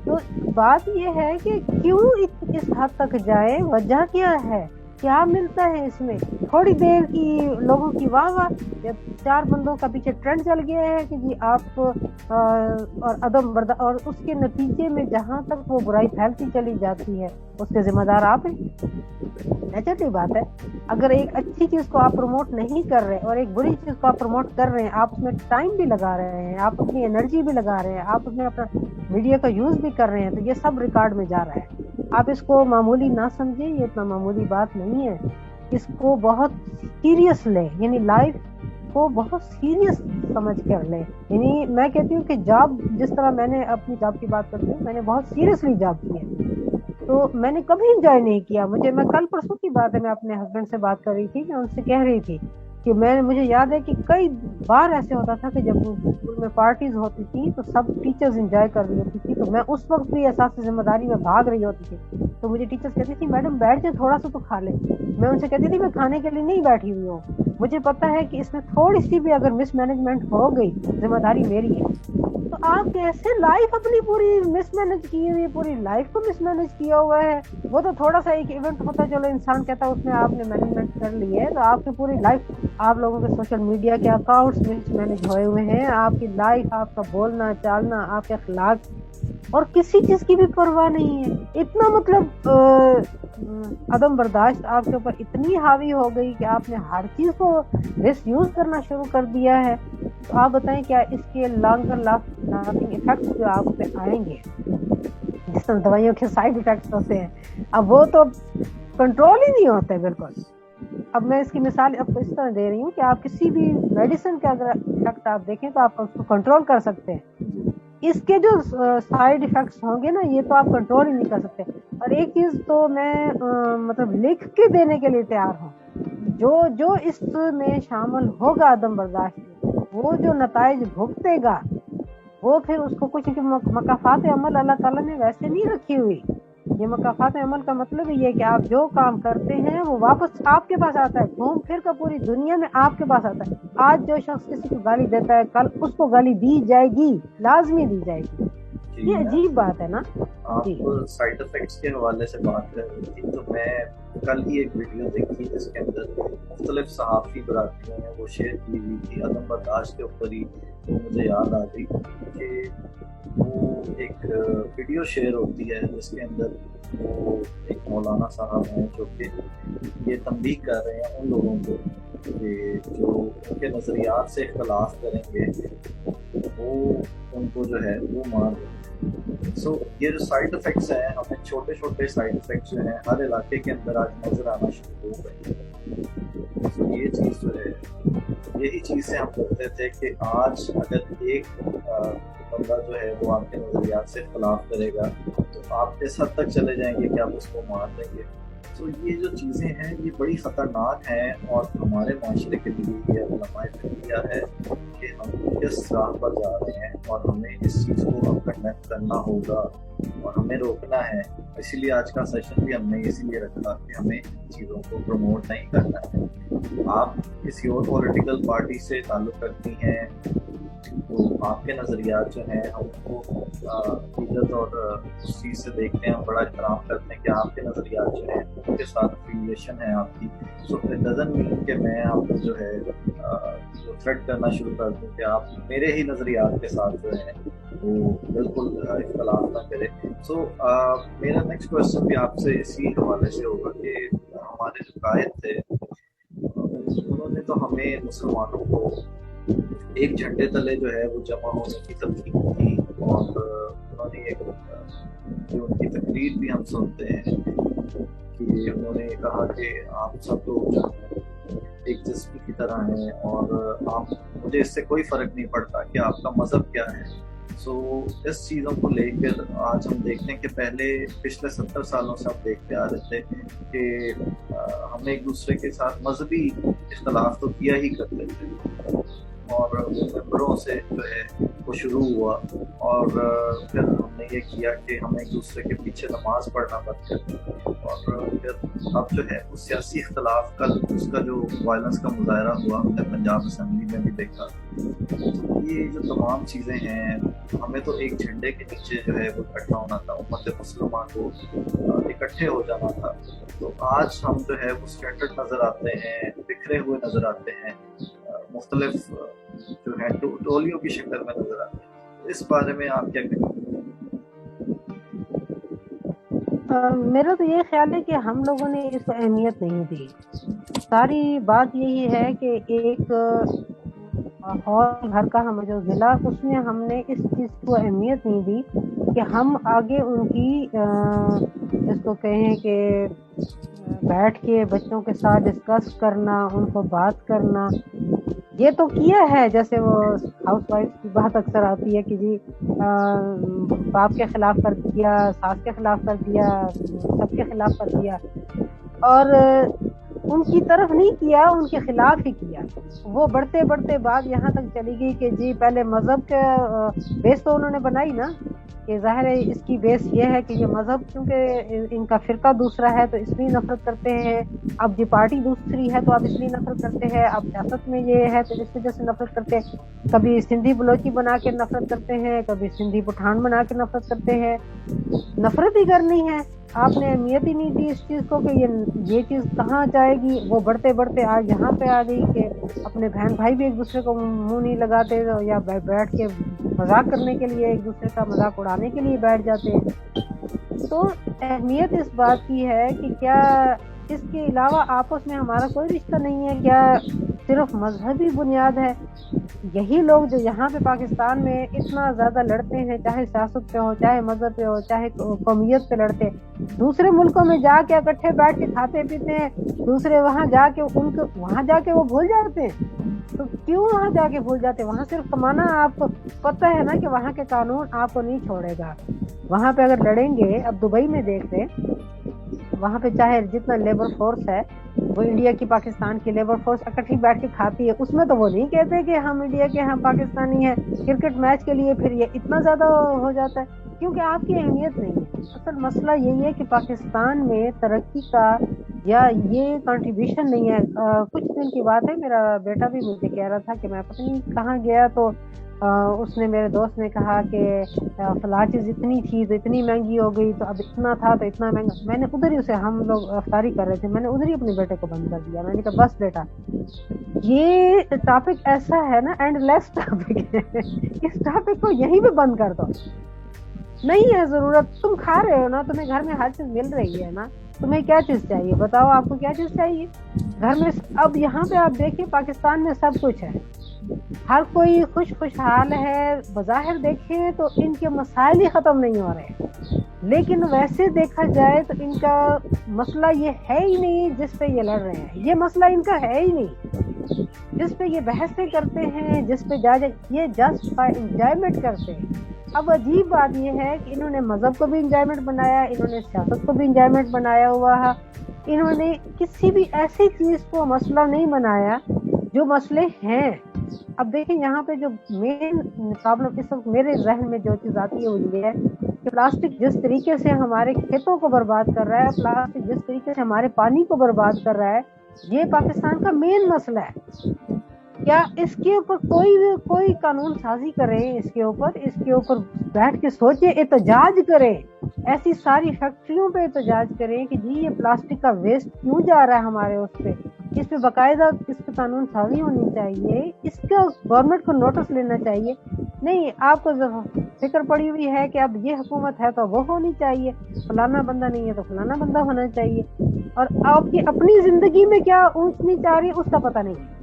Speaker 1: تو بات یہ ہے کہ کیوں اس حد تک جائے، وجہ کیا ہے، کیا ملتا ہے اس میں؟ تھوڑی دیر کی لوگوں کی واہ، جب 4 بندوں کا پیچھے ٹرینڈ چل گیا ہے کہ جی آپ اور عدم برداشت، اور اس کے نتیجے میں جہاں تک وہ برائی پھیلتی چلی جاتی ہے اس کے ذمہ دار آپ ہیں. نیچرلی بات ہے، اگر ایک اچھی چیز کو آپ پروموٹ نہیں کر رہے اور ایک بری چیز کو آپ پروموٹ کر رہے ہیں، آپ اس میں ٹائم بھی لگا رہے ہیں، آپ اپنی انرجی بھی لگا رہے ہیں، آپ اس میں اپنا میڈیا کا یوز بھی کر رہے ہیں، تو یہ سب ریکارڈ میں جا رہا ہے. آپ اس کو معمولی نہ سمجھیں، یہ اتنا معمولی بات نہیں ہے. اس کو بہت سیریس لیں، یعنی لائف کو بہت سیریس سمجھ کر لیں. یعنی میں کہتی ہوں کہ جاب، جس طرح میں نے اپنی جاب کی بات کرتی ہوں، میں نے بہت سیریسلی جاب کی ہے تو میں نے کبھی انجوائے نہیں کیا. میں کل پرسوں کی بات ہے، میں اپنے ہسبینڈ سے بات کر رہی تھی کہ ان سے کہہ رہی تھی کہ مجھے یاد ہے کہ کئی بار ایسے ہوتا تھا کہ جب اسکول میں پارٹیز ہوتی تھی تو سب ٹیچرز انجوائے کر رہی ہوتی تھی، تو میں اس وقت بھی احساس ذمہ داری میں بھاگ رہی ہوتی تھی. تو مجھے ٹیچرز کہتی تھی میڈم بیٹھ جائیں، تھوڑا سا تو کھا لیں. میں ان سے کہتی تھی میں کھانے کے لیے نہیں بیٹھی ہوئی ہوں، مجھے پتا ہے کہ اس میں تھوڑی سی بھی اگر مس مینجمنٹ ہو گئی ذمہ داری میری ہے. تو آپ کیسے لائف اپنی پوری مس مینج کی ہوئی، پوری لائف کو مس مینج کیا ہوا ہے؟ وہ تو تھوڑا سا ایک ایونٹ ہوتا ہے، چلو انسان کہتا ہے اس میں آپ نے مینجمنٹ کر لی ہے، تو آپ کی پوری لائف، آپ لوگوں کے سوشل میڈیا کے اکاؤنٹس مس مینج ہوئے ہوئے ہیں. آپ کی لائف، آپ کا بولنا چالنا، آپ کے اخلاق، اور کسی چیز کی بھی پرواہ نہیں ہے. اتنا مطلب عدم برداشت آپ کے اوپر اتنی حاوی ہو گئی کہ آپ نے ہر چیز کو مس یوز کرنا شروع کر دیا ہے. تو آپ بتائیں کیا اس کے لانگر لاسٹنگ ایفیکٹس جو آپ پہ آئیں گے، جس طرح دوائیوں کے سائیڈ ایفیکٹس ہوتے ہیں، اب وہ تو کنٹرول ہی نہیں ہوتے بالکل. اب میں اس کی مثال آپ کو اس طرح دے رہی ہوں کہ آپ کسی بھی میڈیسن کا اگر ایفیکٹ آپ دیکھیں تو آپ اس کو کنٹرول کر سکتے ہیں. اس کے جو سائیڈ ایفیکٹس ہوں گے نا، یہ تو آپ کنٹرول ہی نہیں کر سکتے. اور ایک چیز تو میں مطلب لکھ کے دینے کے لیے تیار ہوں، جو اس میں شامل ہوگا عدم برداشت، وہ جو نتائج بھگتے گا، وہ پھر اس کو کچھ مکافات عمل اللہ تعالیٰ نے ویسے نہیں رکھی ہوئی. یہ مکافات عمل کا مطلب یہ ہے کہ آپ جو کام کرتے ہیں وہ واپس آپ کے پاس آتا ہے، گھوم پھر کر پوری دنیا میں آپ کے پاس آتا ہے. آج جو شخص کسی کو گالی دیتا ہے، کل اس کو گالی دی جائے گی، لازمی دی جائے گی. یہ عجیب بات ہے نا.
Speaker 2: آپ سائڈ افیکٹس کے حوالے سے بات کر رہی تھی تو میں کل ہی ایک ویڈیو دیکھی جس کے اندر مختلف صحافی برادریوں نے وہ شیئر کی ہوئی تھی عدم برداشت کے اوپر ہی. وہ مجھے یاد آ گئی کہ وہ ایک ویڈیو شیئر ہوتی ہے جس کے اندر وہ ایک مولانا صاحب ہیں جو کہ یہ تنبیہ کر رہے ہیں ان لوگوں کو کہ جو ان کے نظریات سے اختلاف کریں گے وہ ان کو جو ہے وہ مار دیں. سو یہ جو سائڈ افیکٹس ہیں ہمیں چھوٹے چھوٹے سائڈ افیکٹس جو ہیں ہر علاقے کے اندر آج نظر آنا شروع ہو گئے ہیں. سو یہ چیز جو ہے یہی چیز سے ہم کرتے تھے کہ آج اگر ایک بندہ جو ہے وہ آپ کے نظریات سے اختلاف کرے گا تو آپ اس حد تک چلے جائیں گے کہ آپ اس کو مار دیں گے. تو یہ جو چیزیں ہیں یہ بڑی خطرناک ہیں اور ہمارے معاشرے کے لیے یہ علماء فقیہ ہے کہ ہم کس راہ پر جا رہے ہیں اور ہمیں اس چیز کو اب کنڈیکٹ کرنا ہوگا اور ہمیں روکنا ہے. اسی لیے آج کا سیشن بھی ہم نے اسی لیے رکھا کہ ہمیں چیزوں کو پروموٹ نہیں کرنا ہے. آپ کسی اور پولیٹیکل پارٹی سے تعلق رکھتی ہیں تو آپ کے نظریات جو ہیں ہم کو عزت اور اس چیز سے دیکھتے ہیں, ہم بڑا احترام کرتے ہیں کہ آپ کے نظریات جو ہیں ان کے ساتھ افیلیشن ہے آپ کی. سو اٹ ڈزنٹ مین کہ میں آپ کو جو ہے تھریٹ کرنا شروع کر دوں کہ آپ میرے ہی نظریات کے ساتھ جو ہے وہ بالکل اختلاف نہ کرے. سو میرا نیکسٹ کوشچن بھی آپ سے اسی حوالے سے ہوگا کہ ہمارے جو قائد تھے انہوں نے تو ہمیں مسلمانوں کو ایک جھنڈے تلے جو ہے وہ جمع ہونے کی تلقین کی اور انہوں نے ایک جو ان کی تقریر بھی ہم سنتے ہیں کہ انہوں نے کہا کہ آپ سب لوگ ایک جسم کی طرح ہیں اور آپ مجھے اس سے کوئی فرق نہیں پڑتا کہ آپ کا مذہب کیا ہے. سو اس چیزوں کو لے کر آج ہم دیکھتے ہیں کہ پچھلے 70 سالوں سے ہم دیکھتے آ رہے تھے کہ ہم ایک دوسرے کے ساتھ مذہبی اختلاف تو کیا ہی کرتے تھے اور ممبروں سے جو ہے وہ شروع ہوا اور پھر ہم نے یہ کیا کہ ہم ایک دوسرے کے پیچھے نماز پڑھنا بند کر دیں اور پھر اب جو ہے وہ سیاسی اختلاف کل اس کا جو وائلنس کا مظاہرہ ہوا ہم نے پنجاب اسمبلی میں بھی دیکھا. یہ جو تمام چیزیں ہیں ہمیں تو ایک جھنڈے کے نیچے جو ہے وہ اکٹھا ہونا تھا, امت مسلمہ کو اکٹھے ہو جانا تھا. تو آج ہم جو ہے وہ اسکیٹرڈ نظر آتے ہیں, بکھرے ہوئے نظر آتے ہیں, مختلف جو ہے ٹولیوں کی شکل میں نظر آتے ہیں. اس بارے میں آپ کیا کہیں؟
Speaker 1: میرا تو یہ خیال ہے کہ ہم لوگوں نے اس کو اہمیت نہیں دی. ساری بات یہی ہے کہ ایک ہال گھر کا ہمیں جو ملا اس میں ہم نے اس چیز کو اہمیت نہیں دی کہ ہم آگے ان کی جس کو کہیں کہ بیٹھ کے بچوں کے ساتھ ڈسکس کرنا, ان کو بات کرنا, یہ تو کیا ہے. جیسے وہ ہاؤس وائف کی بات اکثر آتی ہے کہ جی باپ کے خلاف کر دیا, ساس کے خلاف کر دیا, سب کے خلاف کر دیا اور ان کی طرف نہیں کیا, ان کے خلاف ہی کیا. وہ بڑھتے بڑھتے بات یہاں تک چلی گئی کہ جی پہلے مذہب کا بیس تو انہوں نے بنائی نا کہ ظاہر ہے اس کی بیس یہ ہے کہ یہ مذہب کیونکہ ان کا فرقہ دوسرا ہے تو اس لیے نفرت کرتے ہیں, اب یہ پارٹی دوسری ہے تو آپ اس لیے نفرت کرتے ہیں, اب سیاست میں یہ ہے تو اس وجہ سے نفرت کرتے ہیں. کبھی سندھی بلوچی بنا کے نفرت کرتے ہیں, کبھی سندھی پٹھان بنا کے نفرت کرتے ہیں. نفرت ہی کرنی ہے, آپ نے اہمیت ہی نہیں دی اس چیز کو کہ یہ چیز کہاں جائے گی. وہ بڑھتے بڑھتے آج یہاں پہ آ گئی کہ اپنے بہن بھائی بھی ایک دوسرے کو منہ نہیں لگاتے یا بیٹھ کے مذاق کرنے کے لیے ایک دوسرے کا مذاق اڑانے کے لیے بیٹھ جاتے ہیں. تو اہمیت اس بات کی ہے کہ کیا اس کے علاوہ آپس میں ہمارا کوئی رشتہ نہیں ہے, کیا صرف مذہبی بنیاد ہے. یہی لوگ جو یہاں پہ پاکستان میں اتنا زیادہ لڑتے ہیں, چاہے سیاست پہ ہو, چاہے مذہب پہ ہو, چاہے قومیت پہ لڑتے, دوسرے ملکوں میں جا کے اکٹھے بیٹھ کے کھاتے پیتے ہیں, دوسرے وہاں جا کے وہاں جا کے وہ بھول جاتے ہیں. تو کیوں وہاں جا کے بھول جاتے؟ وہاں صرف کمانا. آپ کو پتہ ہے نا کہ وہاں کے قانون آپ کو نہیں چھوڑے گا. وہاں پہ اگر لڑیں گے, اب دبئی میں دیکھ لیں, وہاں پہ چاہے جتنا لیبر فورس ہے وہ انڈیا کی پاکستان کی لیبر فورس اکٹھی بیٹھ کے کھاتی ہے, اس میں تو وہ نہیں کہتے کہ ہم انڈیا کے ہم پاکستانی ہیں. کرکٹ میچ کے لیے پھر یہ اتنا زیادہ ہو جاتا ہے کیونکہ آپ کی اہمیت نہیں ہے. اصل مسئلہ یہی ہے کہ پاکستان میں ترقی کا یا یہ کنٹریبیوشن نہیں ہے. کچھ دن کی بات ہے, میرا بیٹا بھی مجھے کہہ رہا تھا کہ میں پتہ نہیں کہاں گیا تو اس نے میرے دوست نے کہا کہ فلاں چیز اتنی تھی تو اتنی مہنگی ہو گئی، تو اب اتنا تھا تو اتنا مہنگا. میں نے ادھر ہی اسے، ہم لوگ افطاری کر رہے تھے، میں نے ادھر ہی اپنے بیٹے کو بند کر دیا. میں نے کہا بس بیٹا، یہ ٹاپک ایسا ہے نا، اینڈ لیس ٹاپک ہے، اس ٹاپک کو یہیں پہ بند کر دو. نہیں ہے ضرورت، تم کھا رہے ہو نا، تمہیں گھر میں ہر چیز مل رہی ہے نا، تمہیں کیا چیز چاہیے بتاؤ، آپ کو کیا چیز چاہیے گھر میں. اب یہاں پہ آپ دیکھیں پاکستان میں سب کچھ ہے، ہر کوئی خوشحال ہے، بظاہر دیکھیں تو ان کے مسائل ہی ختم نہیں ہو رہے، لیکن ویسے دیکھا جائے تو ان کا مسئلہ یہ ہے ہی نہیں جس پہ یہ لڑ رہے ہیں. یہ مسئلہ ان کا ہے ہی نہیں جس پہ یہ بحثیں کرتے ہیں، جس پہ یہ جسٹ فار انجوائمنٹ کرتے ہیں. اب عجیب بات یہ ہے کہ انہوں نے مذہب کو بھی انجوائمنٹ بنایا، انہوں نے سیاست کو بھی انجوائمنٹ بنایا ہوا ہے، انہوں نے کسی بھی ایسی چیز کو مسئلہ نہیں بنایا جو مسئلے ہیں. اب دیکھیں یہاں پہ جو مین پرابلم اس وقت میرے ذہن میں جو چیز آتی ہے وہ یہ ہے کہ پلاسٹک جس طریقے سے ہمارے کھیتوں کو برباد کر رہا ہے، پلاسٹک جس طریقے سے ہمارے پانی کو برباد کر رہا ہے، یہ پاکستان کا مین مسئلہ ہے. کیا اس کے اوپر کوئی قانون سازی کرے، اس کے اوپر بیٹھ کے سوچے، احتجاج کرے، ایسی ساری فیکٹریوں پہ احتجاج کریں کہ جی یہ پلاسٹک کا ویسٹ کیوں جا رہا ہے ہمارے اس پہ باقاعدہ اس پہ قانون سازی ہونی چاہیے، اس کا گورنمنٹ کو نوٹس لینا چاہیے. نہیں، آپ کو فکر پڑی ہوئی ہے کہ اب یہ حکومت ہے تو وہ ہونی چاہیے، فلانا بندہ نہیں ہے تو فلانا بندہ ہونا چاہیے، اور آپ کی اپنی زندگی میں کیا اونچ نیچ آ رہی ہے اس کا پتہ نہیں ہے.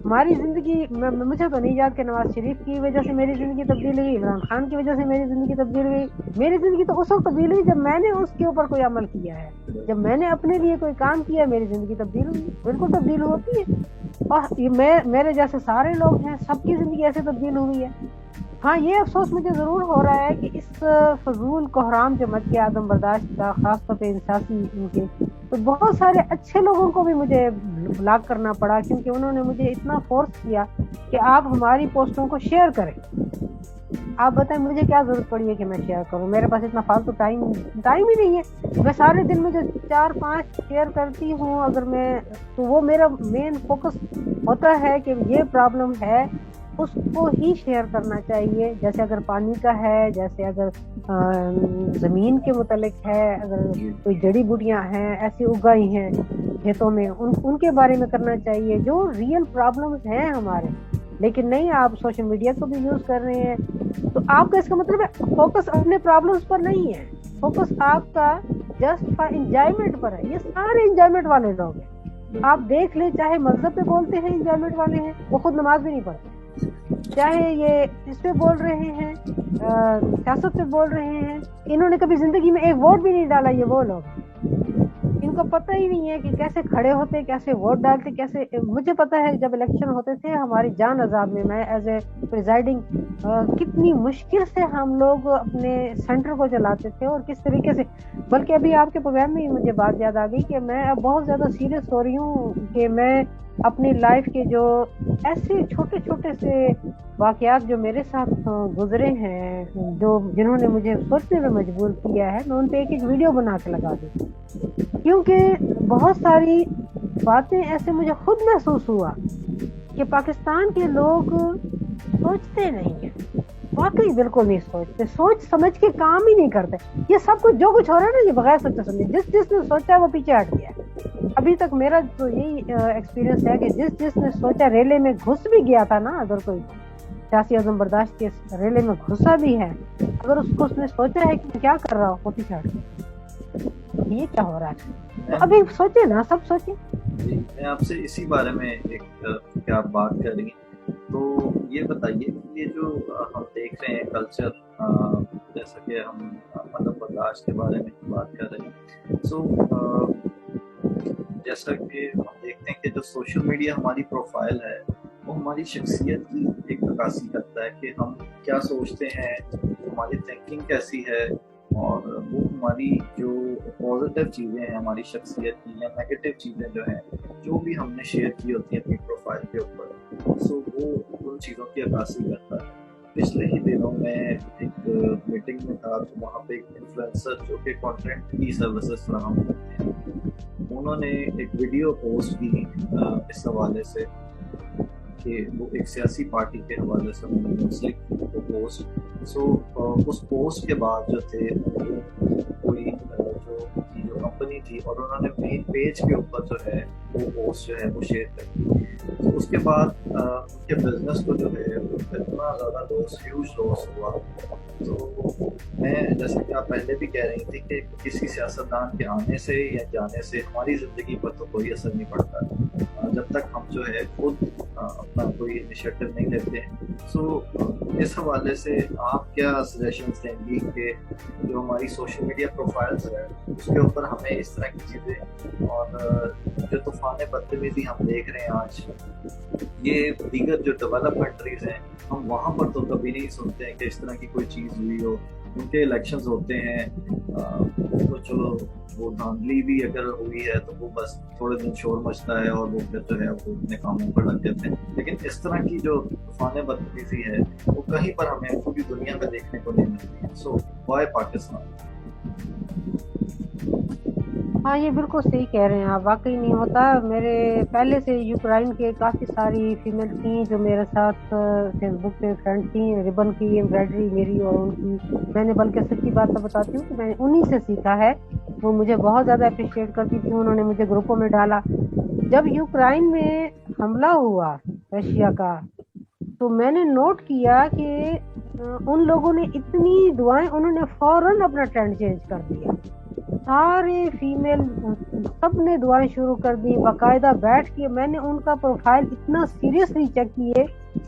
Speaker 1: ہماری زندگی، مجھے تو نہیں یاد کہ نواز شریف کی وجہ سے میری زندگی تبدیل ہوئی، عمران خان کی وجہ سے میری زندگی تبدیل ہوئی. میری زندگی تو اس وقت تبدیل ہوئی جب میں نے اس کے اوپر کوئی عمل کیا ہے، جب میں نے اپنے لیے کوئی کام کیا، میری زندگی تبدیل ہوئی. بالکل تبدیل ہوتی ہے، اور میرے جیسے سارے لوگ ہیں، سب کی زندگی ایسے تبدیل ہوئی ہے. ہاں یہ افسوس مجھے ضرور ہو رہا ہے کہ اس فضول کوحرام جو مچ گیا عدم برداشت کا، خاص طور پہ انساسی ان کے، تو بہت سارے اچھے لوگوں کو بھی مجھے بلاک کرنا پڑا، کیونکہ انہوں نے مجھے اتنا فورس کیا کہ آپ ہماری پوسٹوں کو شیئر کریں. آپ بتائیں مجھے کیا ضرورت پڑی ہے کہ میں شیئر کروں؟ میرے پاس اتنا فالتو ٹائم ہی نہیں ہے. میں سارے دن مجھے 4-5 شیئر کرتی ہوں اگر میں، تو وہ میرا مین فوکس ہوتا ہے کہ یہ پرابلم ہے، اس کو ہی شیئر کرنا چاہیے. جیسے اگر پانی کا ہے، جیسے اگر زمین کے متعلق ہے، اگر کوئی جڑی بوٹیاں ہیں ایسی اگائی ہیں کھیتوں میں، ان کے بارے میں کرنا چاہیے جو ریئل پرابلمز ہیں ہمارے. لیکن نہیں، آپ سوشل میڈیا کو بھی یوز کر رہے ہیں، تو آپ کا اس کا مطلب ہے فوکس اپنے پرابلمز پر نہیں ہے، فوکس آپ کا جسٹ فار انجوائمنٹ پر ہے. یہ سارے انجوائمنٹ والے لوگ ہیں، آپ دیکھ لیں، چاہے مذہب پہ بولتے ہیں انجوائمنٹ والے ہیں، وہ خود نماز بھی نہیں پڑھتے، چاہے یہ اس پہ بول رہے ہیں، سیاست پہ بول رہے ہیں، انہوں نے کبھی زندگی میں ایک ووٹ بھی نہیں ڈالا. یہ وہ لوگ، ان کو پتہ ہی نہیں ہے کہ کیسے کھڑے ہوتے، کیسے ووٹ ڈالتے، کیسے. مجھے پتہ ہے جب الیکشن ہوتے تھے ہماری جان عذاب میں ایز اے پریزائڈنگ کتنی مشکل سے ہم لوگ اپنے سینٹر کو چلاتے تھے، اور کس طریقے سے. بلکہ ابھی آپ کے پروگرام میں مجھے بات یاد آ گئی کہ میں اب بہت زیادہ سیریس ہو رہی ہوں کہ میں اپنی لائف کے جو ایسے چھوٹے چھوٹے سے واقعات جو میرے ساتھ گزرے ہیں، جنہوں نے مجھے سوچنے میں مجبور کیا ہے، میں ان پہ ایک ویڈیو بنا کے لگا دوں، کیونکہ بہت ساری باتیں ایسے مجھے خود محسوس ہوا کہ پاکستان کے لوگ سوچتے نہیں ہیں، واقعی بالکل نہیں سوچتے، سوچ سمجھ کے کام ہی نہیں کرتے. یہ سب کچھ جو کچھ ہو رہا ہے نا، یہ بغیر سوچے سمجھے، جس نے سوچا وہ پیچھے ہٹ گیا. ابھی تک میرا تو یہی ایکسپیرینس ہے کہ جس نے سوچا ریلے میں گھس بھی گیا تھا نا، اگر کوئی سیاسی عدم برداشت کے ریلے میں گھسا بھی ہے، اگر اس نے سوچا ہے کہ کیا کر رہا ہو، وہ پیچھے ہٹ گیا. یہ کیا ہو رہا ہے؟ تو ابھی سوچے نا، سب سوچے.
Speaker 2: جی، میں آپ سے اسی بارے میں ایک کیا بات کر رہی ہیں، تو یہ بتائیے کہ یہ جو ہم دیکھ رہے ہیں کلچر، جیسا کہ ہم عدم برداشت کے بارے میں بات کر رہے ہیں، سو جیسا کہ ہم دیکھتے ہیں کہ جو سوشل میڈیا ہماری پروفائل ہے وہ ہماری شخصیت کی ایک عکاسی کرتا ہے کہ ہم کیا سوچتے ہیں، ہماری تھنکنگ کیسی ہے، اور وہ ہماری جو پازیٹیو چیزیں ہیں ہماری شخصیت کی، یا نیگیٹو چیزیں جو ہیں جو بھی ہم نے شیئر کی ہوتی ہیں اپنی پروفائل کے اوپر، سو وہ ان چیزوں کی عکاسی کرتا ہے. پچھلے ہی دنوں میں ایک میٹنگ میں تھا، تو وہاں پہ ایک انفلوئنسر جو کہ کانٹینٹ کی سروسز فراہم کرتے ہیں، انہوں نے ایک ویڈیو پوسٹ کی اس حوالے سے کہ وہ ایک سیاسی پارٹی کے حوالے سے انہوں نے منسلک وہ پوسٹ، اس پوسٹ کے بعد جو تھے کوئی جو کمپنی تھی، اور انہوں نے مین پیج کے اوپر جو ہے وہ پوسٹ جو ہے وہ شیئر کر دی. تو اس کے بعد ان کے بزنس کو جو ہے اتنا زیادہ ہیوج لاس ہوا. تو میں جیسے کہ آپ پہلے بھی کہہ رہی تھی کہ کسی سیاستدان کے آنے سے یا جانے سے ہماری زندگی پر تو کوئی اثر نہیں پڑتا جب تک ہم جو ہے خود اپنا کوئی انیشیٹو نہیں لیتے ہیں. سو اس حوالے سے آپ کیا سجیشنس دیں گی کہ جو ہماری سوشل میڈیا پروفائلز ہے اس کے اوپر ہمیں اس طرح کی چیزیں، اور جو طوفان بدتمیزی ہم دیکھ رہے ہیں آج، یہ دیگر جو ڈیولپ کنٹریز ہیں ہم وہاں پر تو کبھی نہیں سنتے ہیں کہ اس طرح کی کوئی چیز ہوئی ہو. ان کے الیکشنز ہوتے ہیں تو چلو وہ دھاندلی بھی اگر ہوئی ہے تو وہ بس تھوڑے دن شور مچتا ہے اور وہ پھر جو ہے وہ اپنے کاموں پر لگ جاتے ہیں. لیکن اس طرح کی جو طوفان بدتمیزی ہے وہ کہیں پر ہمیں پوری دنیا میں دیکھنے کو نہیں ملتی ہے. سو وائے پاکستان؟
Speaker 1: ہاں یہ بالکل صحیح کہہ رہے ہیں آپ، واقعی نہیں ہوتا. میرے پہلے سے یوکرائن کے کافی ساری فیمیل تھیں جو میرے ساتھ فیس بک پہ فرینڈ تھیں. ربن کی امبرائڈری میری اور ان کی، میں نے بلکہ سچی بات تو بتاتی ہوں کہ میں نے انہی سے سیکھا ہے. وہ مجھے بہت زیادہ اپریشیٹ کرتی تھی، انہوں نے مجھے گروپوں میں ڈالا. جب یوکرائن میں حملہ ہوا رشیا کا تو میں نے نوٹ کیا کہ ان لوگوں نے اتنی دعائیں، انہوں نے فوراً اپنا ٹرینڈ چینج کر دیا. سارے فیمیل سب نے دعائیں شروع کر دی، باقاعدہ بیٹھ کے میں نے ان کا پروفائل اتنا سیریسلی چیک کیے.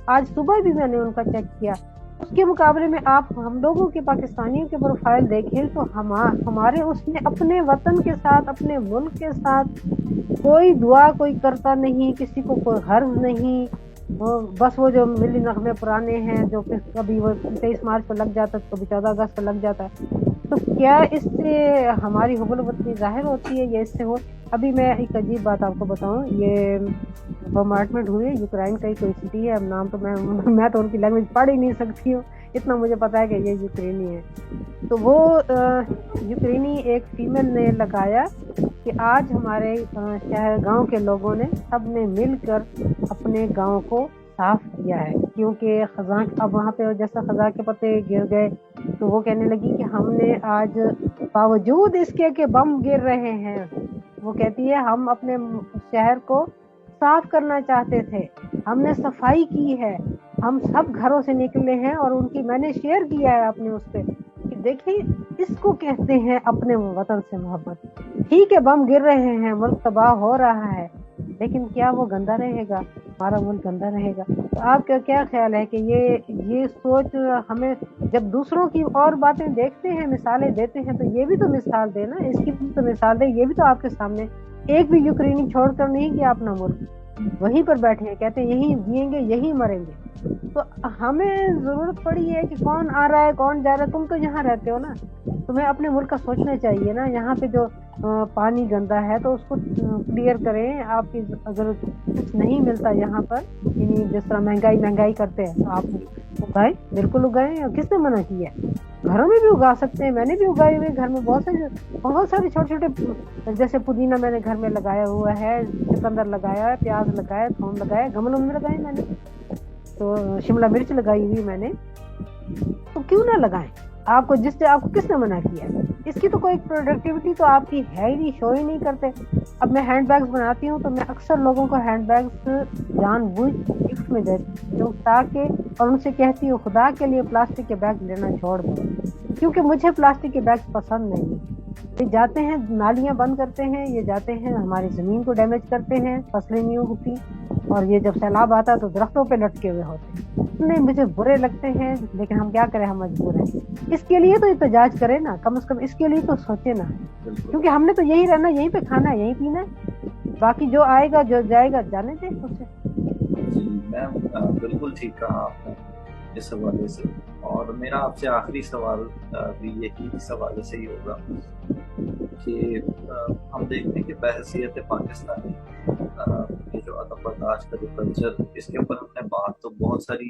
Speaker 1: آج صبح بھی میں نے ان کا چیک کیا. اس کے مقابلے میں آپ ہم لوگوں کے پاکستانیوں کے پروفائل دیکھیں تو ہمارے اس میں اپنے وطن کے ساتھ، اپنے ملک کے ساتھ کوئی دعا کوئی کرتا نہیں، کسی کو کوئی غرض نہیں. بس وہ جو ملی نغمے پرانے ہیں جو کبھی وہ 23 مارچ پہ لگ جاتا ہے، کبھی 14 اگست پہ لگ جاتا ہے. تو کیا اس سے ہماری حب الوطنی ظاہر ہوتی ہے یا اس سے ہو؟ ابھی میں ایک عجیب بات آپ کو بتاؤں، یہ بمبارڈمنٹ ہوئی یوکرائن کا ہی کوئی سٹی ہے، اب نام تو میں تو ان کی لینگویج پڑھ ہی نہیں سکتی ہوں، اتنا مجھے پتا ہے کہ یہ یوکرینی ہے. تو وہ یوکرینی ایک فیمیل نے لگایا کہ آج ہمارے شہر گاؤں کے لوگوں نے سب نے مل کر اپنے گاؤں کو صاف کیا ہے، کیونکہ خزاں اب وہاں پہ جیسا خزاں کے پتے گر گئے تو وہ کہنے لگی کہ ہم نے آج باوجود اس کے کہ بم گر رہے ہیں، وہ کہتی ہے ہم اپنے شہر کو صاف کرنا چاہتے تھے، ہم نے صفائی کی ہے، ہم سب گھروں سے نکلے ہیں. اور ان کی میں نے شیئر کیا ہے اپنے اس پہ کہ دیکھیں اس کو کہتے ہیں اپنے وطن سے محبت. ٹھیک ہے بم گر رہے ہیں، ملک تباہ ہو رہا ہے، لیکن کیا وہ گندا رہے گا؟ ہمارا ملک گندا رہے گا؟ تو آپ کا کیا خیال ہے کہ یہ سوچ ہمیں جب دوسروں کی اور باتیں دیکھتے ہیں، مثالیں دیتے ہیں، تو یہ بھی تو مثال دے نا، اس کی بھی تو مثال دے. یہ بھی تو آپ کے سامنے ایک بھی یوکرینی چھوڑ کر نہیں گیا اپنا ملک، وہیں پر بیٹھے ہیں، کہتے ہیں یہی جئیں گے یہی مریں گے. تو ہمیں ضرورت پڑی ہے کہ کون آ رہا ہے کون جا رہا ہے. تم تو یہاں رہتے ہو نا، تمہیں اپنے ملک کا سوچنا چاہیے نا. یہاں پہ جو پانی گندا ہے تو اس کو کلیئر کریں. آپ کی اگر کچھ نہیں ملتا یہاں پر، یعنی جس طرح مہنگائی کرتے ہیں تو آپ اگائیں، بالکل اگائیں. اور کس نے منع کیا ہے؟ گھروں میں بھی اگا سکتے ہیں، میں نے بھی اگائے ہوئے گھر میں بہت سارے چھوٹے چھوٹے، جیسے پودینہ میں نے گھر میں لگایا ہوا ہے، چقندر لگایا ہے، پیاز لگایا، تھوم لگایا، گملوں میں لگائے میں نے، تو شملہ مرچ لگائی ہوئی میں نے. تو کیوں نہ لگائیں؟ آپ کو کس نے منع کیا؟ اس کی تو کوئی پروڈکٹیوٹی تو آپ کی ہے ہی نہیں، شو ہی نہیں کرتے. اب میں ہینڈ بیگز بناتی ہوں تو میں اکثر لوگوں کو ہینڈ بیگز جان بوجھ گفٹ میں دیتی ہوں تاکہ، اور ان سے کہتی ہوں خدا کے لیے پلاسٹک کے بیگ لینا چھوڑ دو، کیونکہ مجھے پلاسٹک کے بیگ پسند نہیں. یہ جاتے ہیں نالیاں بند کرتے ہیں، یہ جاتے ہیں ہماری زمین کو ڈیمیج کرتے ہیں، فصلیں نہیں اگتی، اور یہ جب سیلاب آتا ہے تو درختوں پہ لٹکے ہوئے ہوتے ہیں. نہیں مجھے برے لگتے ہیں، لیکن ہم کیا کریں، ہم مجبور ہیں. اس کے لیے تو احتجاج کرے نا، کم از کم اس کے لیے تو سوچے نا، کیونکہ ہم نے تو یہی رہنا، یہیں پہ کھانا ہے، یہیں پینا ہے. باقی جو آئے گا جو جائے گا جانے دیں اسے.
Speaker 2: جی میم بالکل ٹھیک کہا آپ نے اس حوالے سے. اور میرا آپ سے آخری سوال بھی یہی اس حوالے سے ہی ہوگا کہ ہم دیکھتے ہیں کہ بحیثیت پاکستانی یہ جو ادب برداشت کا جو کلچر، اس کے اوپر ہم نے بات تو بہت ساری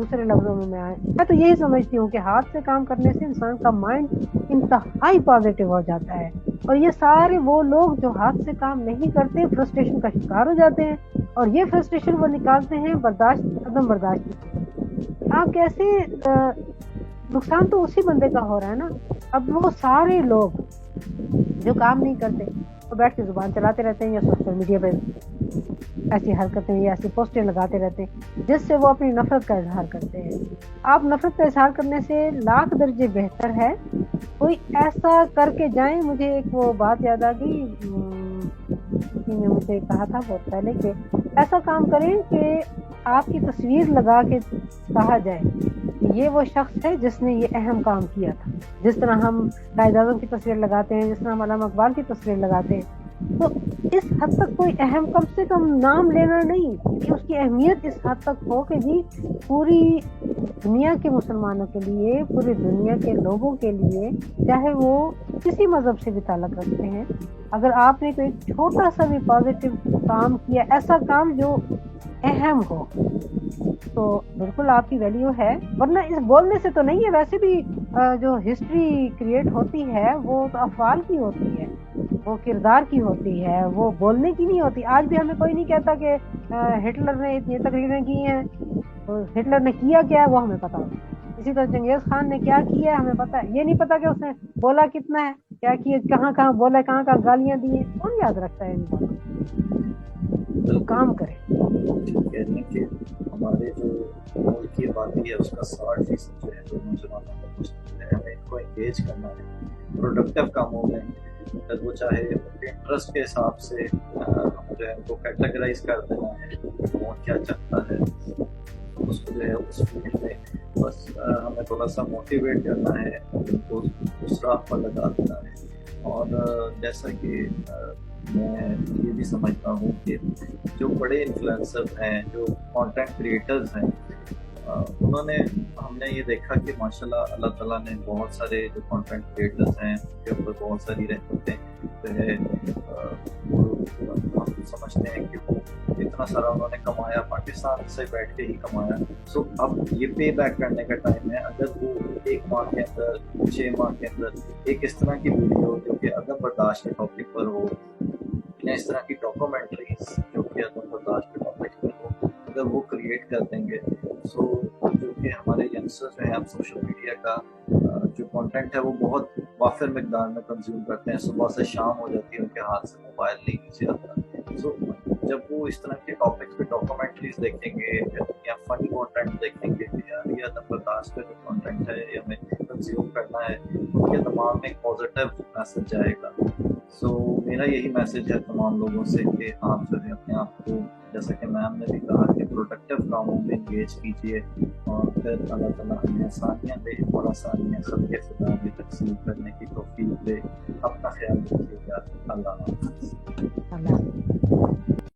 Speaker 1: دوسرے لفظوں میں تو یہی سمجھتی ہوں کہ ہاتھ سے کام کرنے سے انسان کا مائنڈ انتہائی پازیٹیو ہو جاتا ہے، اور یہ سارے وہ لوگ جو ہاتھ سے کام نہیں کرتے فرسٹریشن کا شکار ہو جاتے ہیں، اور یہ فرسٹریشن وہ نکالتے ہیں عدم برداشت کی۔ آپ کیسے نقصان تو اسی بندے کا ہو رہا ہے نا۔ اب وہ سارے لوگ جو کام نہیں کرتے وہ بیٹھ کے زبان چلاتے رہتے ہیں یا سوشل میڈیا پہ ایسی حرکتیں یا ایسی پوسٹیں لگاتے رہتے ہیں جس سے وہ اپنی نفرت کا اظہار کرتے ہیں۔ آپ نفرت کا اظہار کرنے سے لاکھ درجے بہتر ہے کوئی ایسا کر کے جائیں۔ مجھے ایک وہ بات یاد آ گئی، کسی نے مجھے کہا تھا بہت پہلے کہ ایسا کام کریں کہ آپ کی تصویر لگا کے کہا جائے کہ یہ وہ شخص ہے جس نے یہ اہم کام کیا تھا، جس طرح ہم قائد اعظم کی تصویر لگاتے ہیں، جس طرح ہم علامہ اقبال کی تصویر لگاتے ہیں۔ تو اس حد تک کوئی اہم کم سے کم نام لینا نہیں کہ اس کی اہمیت اس حد تک ہو کہ جی پوری دنیا کے مسلمانوں کے لیے، پوری دنیا کے لوگوں کے لیے، چاہے وہ کسی مذہب سے بھی تعلق رکھتے ہیں، اگر آپ نے کوئی چھوٹا سا بھی پازیٹیو کام کیا، ایسا کام جو اہم ہو، تو بالکل آپ کی ویلیو ہے۔ ورنہ اس بولنے سے تو نہیں ہے، ویسے بھی جو ہسٹری کریٹ ہوتی ہے وہ تو افعال کی ہوتی ہے، وہ کردار کی ہوتی ہے، وہ بولنے کی نہیں ہوتی۔ آج بھی ہمیں کوئی نہیں کہتا کہ ہٹلر نے اتنی تقریریں کی ہیں، ہٹلر نے کیا کیا ہے وہ ہمیں پتا ہوتا ہے۔ اسی طرح چنگیز خان نے کیا کیا ہے ہمیں پتا ہے، یہ نہیں پتا کہ اس نے بولا کتنا ہے، کیا کیا، کہاں کہاں بولا ہے، کہاں کہاں گالیاں دی ہیں، کون یاد رکھتا ہے ان باتوں کو؟ کام کرے۔
Speaker 2: ٹھیک کہہ رہی ہیں کہ ہمارے جو ملک کی آبادی ہے اس کا 60% جو ہے جو نوجوانوں کا مشکل ہے، ہمیں ان کو انگیج کرنا ہے پروڈکٹیو کاموں میں، اگر وہ چاہے انٹرسٹ کے حساب سے ہم جو ہے ان کو کیٹیگرائز کر دینا ہے، کون کیا چاہتا ہے اس کو جو ہے اس فیلڈ میں بس ہمیں تھوڑا سا موٹیویٹ کرنا ہے، ان کو اس راہ پر لگا دینا ہے۔ اور جیسا کہ میں یہ بھی سمجھتا ہوں کہ جو بڑے انفلوئنسر ہیں، جو کانٹینٹ کریٹرز ہیں، انہوں نے، ہم نے یہ دیکھا کہ ماشاءاللہ اللہ تعالیٰ نے بہت سارے جو کانٹینٹ کریٹرز ہیں ان کے اوپر بہت ساری رحمتیں جو ہے، ہم سمجھتے ہیں کہ وہ اتنا سارا انہوں نے کمایا، پاکستان سے بیٹھ کے ہی کمایا۔ سو اب یہ پے بیک کرنے کا ٹائم ہے۔ اگر وہ 1 ماہ کے اندر، 6 ماہ کے اندر ایک اس طرح کی ویڈیو جو کہ عدم برداشت کے ٹاپک پر ہو، یا اس طرح کی ڈاکومنٹریز جو کہ عدم برداشت کے ٹاپک پر ہو، اگر وہ کریٹ کر دیں گے، سو جو کہ ہمارے ینگسٹر جو ہیں اب سوشل میڈیا کا جو کانٹینٹ ہے وہ بہت وافر مقدار میں کنزیوم کرتے ہیں، صبح سے شام ہو جاتی ہے ان کے ہاتھ سے موبائل نہیں نیچے آتا۔ سو جب وہ اس طرح کے ٹاپکس پہ ڈاکومنٹریز دیکھیں گے یا فنی کانٹینٹ دیکھیں گے کہ یار یہ عدم برداشت کا جو کانٹینٹ ہے یہ ہمیں کنزیوم کرنا ہے، ان کے دماغ میں ایک پازیٹیو میسج جائے گا۔ سو میرا یہی میسج ہے تمام لوگوں سے کہ آپ جو ہے اپنے آپ کو، جیسا کہ میم نے بھی کہا کہ پروڈکٹیو کاموں میں انگیج کیجیے، اور پھر اللہ تعالیٰ ہمیں آسانیاں دے اور آسانیاں سب کے خدا میں تقسیم کرنے کی توفیق دے۔ اپنا خیال رکھیے گا۔ اللہ حافظ۔
Speaker 1: اللہ